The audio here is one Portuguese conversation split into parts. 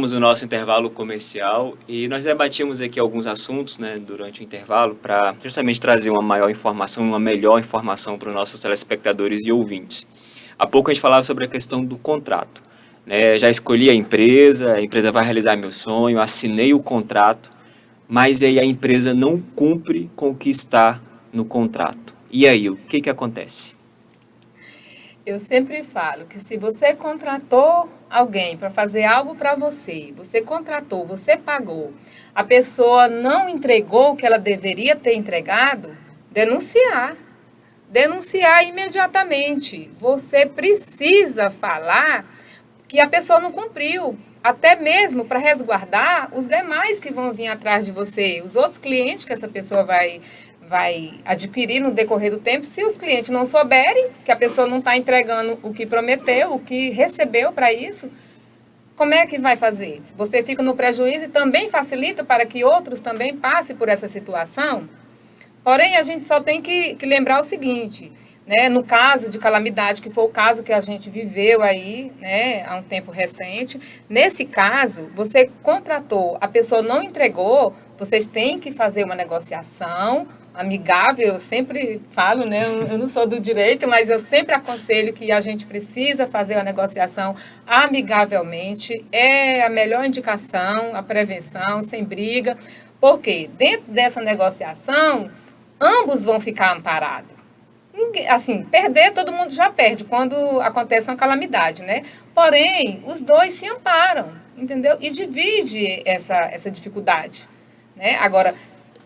encerramos o nosso intervalo comercial e nós debatimos aqui alguns assuntos, né, durante o intervalo para justamente trazer uma maior informação, uma melhor informação para os nossos telespectadores e ouvintes. Há pouco a gente falava sobre a questão do contrato, né? Já escolhi a empresa vai realizar meu sonho, assinei o contrato, mas aí a empresa não cumpre com o que está no contrato. E aí, o que acontece? Eu sempre falo que se você contratou alguém para fazer algo para você, você contratou, você pagou, a pessoa não entregou o que ela deveria ter entregado, denunciar. Denunciar imediatamente. Você precisa falar que a pessoa não cumpriu, até mesmo para resguardar os demais que vão vir atrás de você, os outros clientes que essa pessoa vai adquirir no decorrer do tempo. Se os clientes não souberem que a pessoa não está entregando o que prometeu, o que recebeu para isso, como é que vai fazer? Você fica no prejuízo e também facilita para que outros também passem por essa situação? Porém, a gente só tem que lembrar o seguinte, né? No caso de calamidade, que foi o caso que a gente viveu aí, né, há um tempo recente, nesse caso, você contratou, a pessoa não entregou, vocês têm que fazer uma negociação amigável. Eu sempre falo, né? Eu não sou do direito, mas eu sempre aconselho que a gente precisa fazer a negociação amigavelmente. É a melhor indicação, a prevenção, sem briga. Porque dentro dessa negociação, ambos vão ficar amparados. Ninguém, assim, perder, todo mundo já perde quando acontece uma calamidade, né? Porém, os dois se amparam, entendeu? E divide essa dificuldade, né? Agora,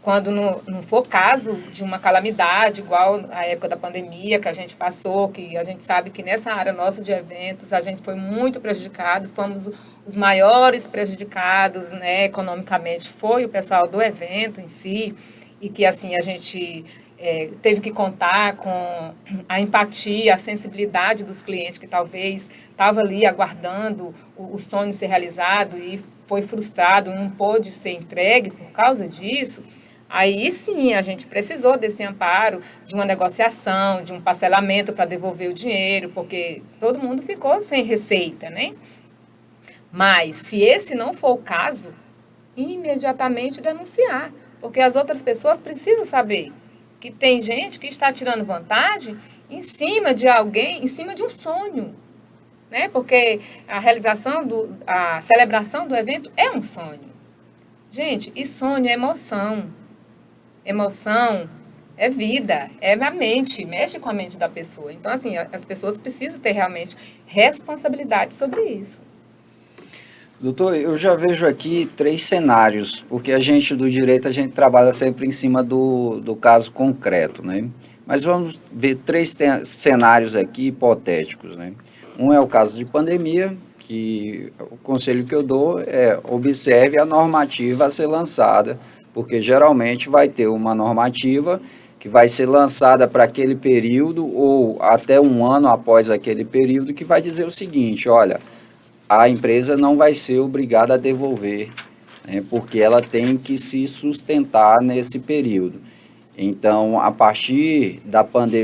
quando não for caso de uma calamidade, igual a época da pandemia que a gente passou, que a gente sabe que nessa área nossa de eventos a gente foi muito prejudicado, fomos os maiores prejudicados, né, economicamente, foi o pessoal do evento em si, e que assim a gente teve que contar com a empatia, a sensibilidade dos clientes que talvez estava ali aguardando o sonho ser realizado e foi frustrado, não pôde ser entregue por causa disso. Aí sim, a gente precisou desse amparo, de uma negociação, de um parcelamento para devolver o dinheiro, porque todo mundo ficou sem receita, né? Mas, se esse não for o caso, imediatamente denunciar, porque as outras pessoas precisam saber que tem gente que está tirando vantagem em cima de alguém, em cima de um sonho, né? Porque a celebração do evento é um sonho. Gente, e sonho é emoção. Emoção é vida, é a mente, mexe com a mente da pessoa. Então, assim, as pessoas precisam ter realmente responsabilidade sobre isso. Doutor, eu já vejo aqui três cenários, porque a gente do direito, a gente trabalha sempre em cima do caso concreto, né? Mas vamos ver três cenários aqui hipotéticos, né? Um é o caso de pandemia, que o conselho que eu dou é observe a normativa a ser lançada, porque geralmente vai ter uma normativa que vai ser lançada para aquele período ou até um ano após aquele período, que vai dizer o seguinte: olha, a empresa não vai ser obrigada a devolver, né, porque ela tem que se sustentar nesse período. Então, a partir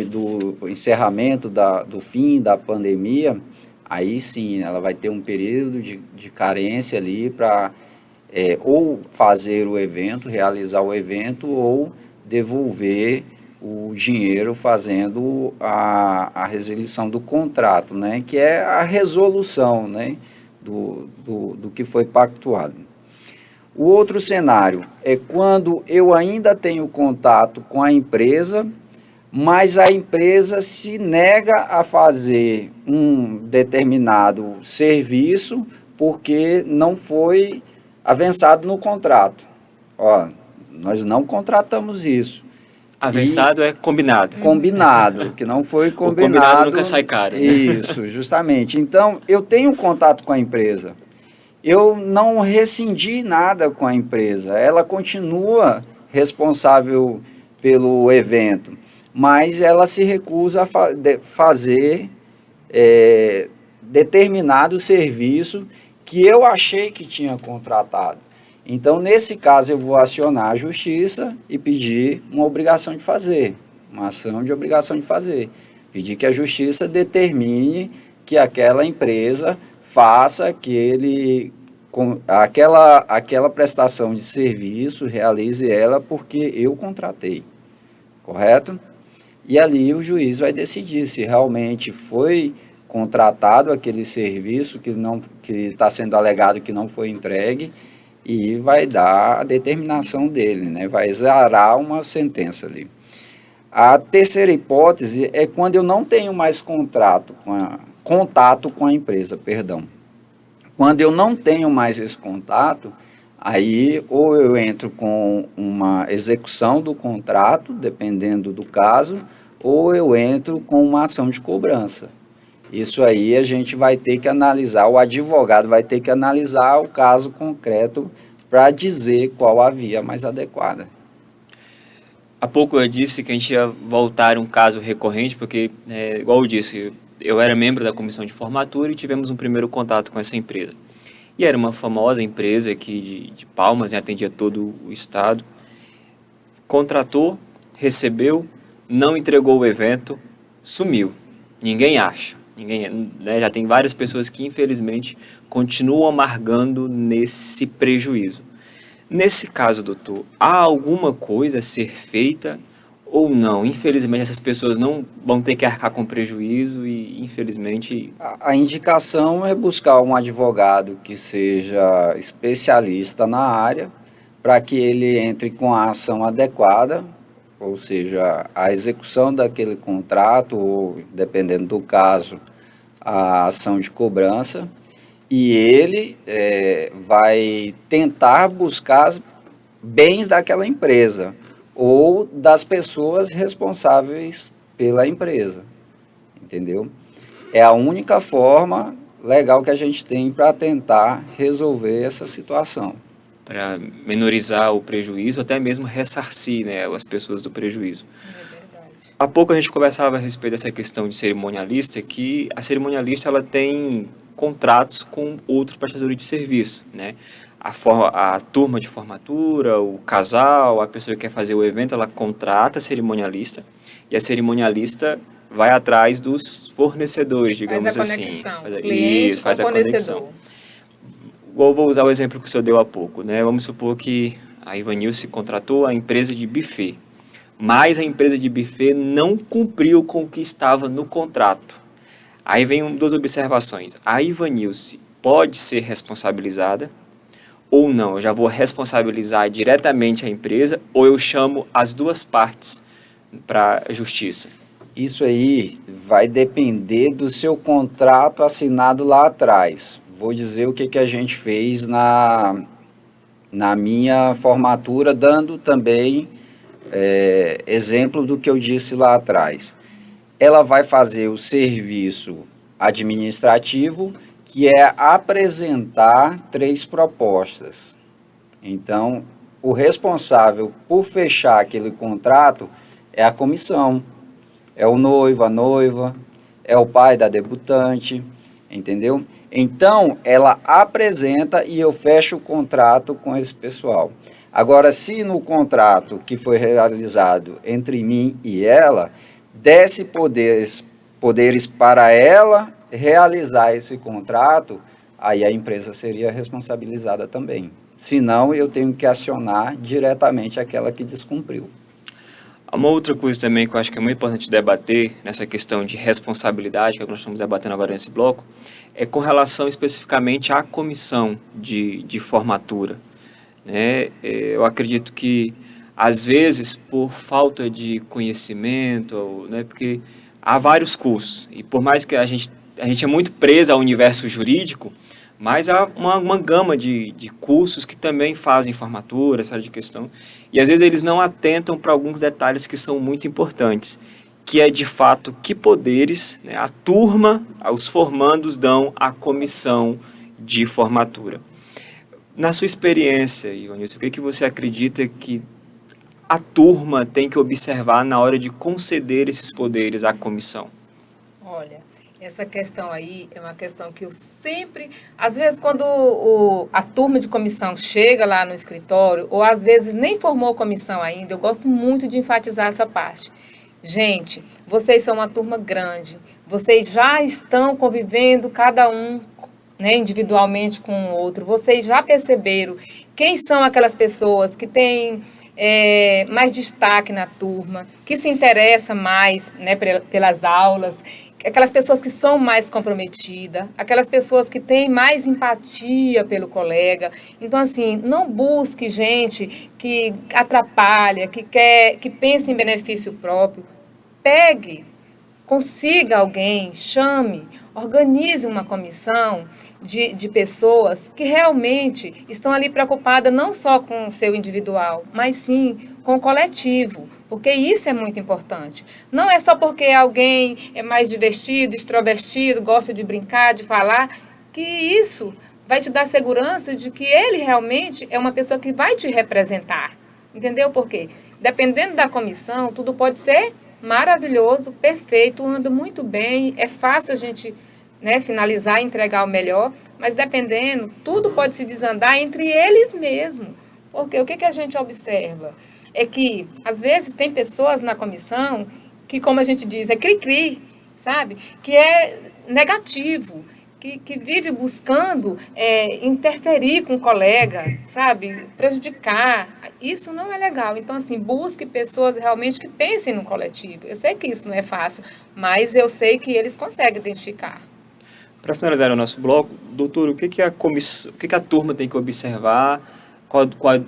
do encerramento do fim da pandemia, aí sim, ela vai ter um período de carência ali para ou fazer o evento, realizar o evento, ou devolver o dinheiro fazendo a resilição do contrato, né, que é a resolução, né, do que foi pactuado. O outro cenário é quando eu ainda tenho contato com a empresa, mas a empresa se nega a fazer um determinado serviço porque não foi avançado no contrato. Ó, nós não contratamos isso. Avançado é combinado. Combinado, que não foi combinado. O combinado nunca sai caro, né? Isso, justamente. Então, eu tenho contato com a empresa. Eu não rescindi nada com a empresa. Ela continua responsável pelo evento, mas ela se recusa a fazer determinado serviço que eu achei que tinha contratado. Então, nesse caso, eu vou acionar a justiça e pedir uma obrigação de fazer, uma ação de obrigação de fazer. Pedir que a justiça determine que aquela empresa faça aquela prestação de serviço, realize ela porque eu contratei, correto? E ali o juiz vai decidir se realmente foi contratado aquele serviço que está sendo alegado que não foi entregue e vai dar a determinação dele, né? Vai exarar uma sentença ali. A terceira hipótese é quando eu não tenho mais contato com a empresa, perdão. Quando eu não tenho mais esse contato, aí ou eu entro com uma execução do contrato, dependendo do caso, ou eu entro com uma ação de cobrança. Isso aí a gente vai ter que analisar, o advogado vai ter que analisar o caso concreto para dizer qual a via mais adequada. Há pouco eu disse que a gente ia voltar a um caso recorrente, porque, igual eu disse, eu era membro da comissão de formatura e tivemos um primeiro contato com essa empresa. E era uma famosa empresa aqui de Palmas, atendia todo o estado. Contratou, recebeu, não entregou o evento, sumiu. Ninguém acha. Já tem várias pessoas que, infelizmente, continuam amargando nesse prejuízo. Nesse caso, doutor, há alguma coisa a ser feita ou não? Infelizmente, essas pessoas não vão ter que arcar com prejuízo e, infelizmente... A indicação é buscar um advogado que seja especialista na área para que ele entre com a ação adequada, ou seja, a execução daquele contrato, ou, dependendo do caso, a ação de cobrança, e ele vai tentar buscar bens daquela empresa ou das pessoas responsáveis pela empresa, entendeu? É a única forma legal que a gente tem para tentar resolver essa situação. Para menorizar o prejuízo, até mesmo ressarcir, né, as pessoas do prejuízo. Há pouco a gente conversava a respeito dessa questão de cerimonialista, que a cerimonialista ela tem contratos com outros prestadores de serviço, né? A turma de formatura, o casal, a pessoa que quer fazer o evento, ela contrata a cerimonialista e a cerimonialista vai atrás dos fornecedores, digamos assim. Faz a conexão. Vou usar o exemplo que o senhor deu há pouco, né? Vamos supor que a Ivanilce contratou a empresa de buffet, mas a empresa de buffet não cumpriu com o que estava no contrato. Aí vem duas observações. A Ivanilce pode ser responsabilizada ou não? Eu já vou responsabilizar diretamente a empresa ou eu chamo as duas partes para a justiça? Isso aí vai depender do seu contrato assinado lá atrás. Vou dizer o que a gente fez na minha formatura, dando também exemplo do que eu disse lá atrás. Ela vai fazer o serviço administrativo, que é apresentar 3 propostas. Então, o responsável por fechar aquele contrato é a comissão, é o noivo, a noiva, é o pai da debutante, entendeu? Então, ela apresenta e eu fecho o contrato com esse pessoal. Agora, se no contrato que foi realizado entre mim e ela, desse poderes para ela realizar esse contrato, aí a empresa seria responsabilizada também. Senão, eu tenho que acionar diretamente aquela que descumpriu. Há uma outra coisa também que eu acho que é muito importante debater nessa questão de responsabilidade, que nós estamos debatendo agora nesse bloco, é com relação especificamente à comissão de formatura. Né? Eu acredito que, às vezes, por falta de conhecimento, né, porque há vários cursos, e por mais que a gente é muito preso ao universo jurídico, mas há uma gama de cursos que também fazem formatura, essa área de questão, e às vezes eles não atentam para alguns detalhes que são muito importantes, que é de fato que poderes, né, a turma, os formandos dão à comissão de formatura. Na sua experiência, Ivonilce, o que você acredita que a turma tem que observar na hora de conceder esses poderes à comissão? Olha, essa questão aí é uma questão que eu sempre... Às vezes, quando a turma de comissão chega lá no escritório, ou às vezes nem formou comissão ainda, eu gosto muito de enfatizar essa parte. Gente, vocês são uma turma grande, vocês já estão convivendo cada um né, individualmente com o outro, vocês já perceberam quem são aquelas pessoas que têm mais destaque na turma, que se interessa mais, né, pelas aulas, aquelas pessoas que são mais comprometidas, aquelas pessoas que têm mais empatia pelo colega. Então, assim, não busque gente que atrapalha, que pensa em benefício próprio. Pegue, consiga alguém, chame, organize uma comissão de pessoas que realmente estão ali preocupadas não só com o seu individual, mas sim com o coletivo, porque isso é muito importante. Não é só porque alguém é mais divertido, extrovertido, gosta de brincar, de falar, que isso vai te dar segurança de que ele realmente é uma pessoa que vai te representar. Entendeu por quê? Dependendo da comissão, tudo pode ser maravilhoso, perfeito, anda muito bem, é fácil a gente, né, finalizar e entregar o melhor, mas dependendo, tudo pode se desandar entre eles mesmos. Porque o que a gente observa? É que, às vezes, tem pessoas na comissão que, como a gente diz, é cri-cri, sabe? Que é negativo, que vive buscando interferir com o colega, sabe? Prejudicar. Isso não é legal. Então, assim, busque pessoas realmente que pensem no coletivo. Eu sei que isso não é fácil, mas eu sei que eles conseguem identificar. Para finalizar o nosso bloco, doutor, o que a turma tem que observar?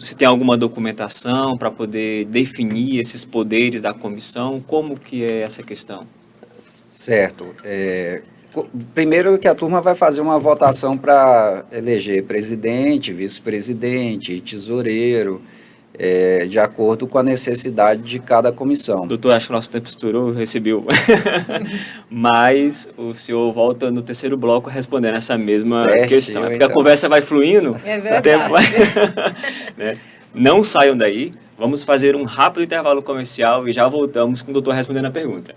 Se tem alguma documentação para poder definir esses poderes da comissão? Como que é essa questão? Certo. Primeiro que a turma vai fazer uma votação para eleger presidente, vice-presidente, tesoureiro, de acordo com a necessidade de cada comissão. Doutor, acho que o nosso tempo estourou, recebeu. Mas o senhor volta no terceiro bloco respondendo essa mesma questão. Porque então a conversa vai fluindo. É verdade. Né? Não saiam daí. Vamos fazer um rápido intervalo comercial e já voltamos com o doutor respondendo a pergunta.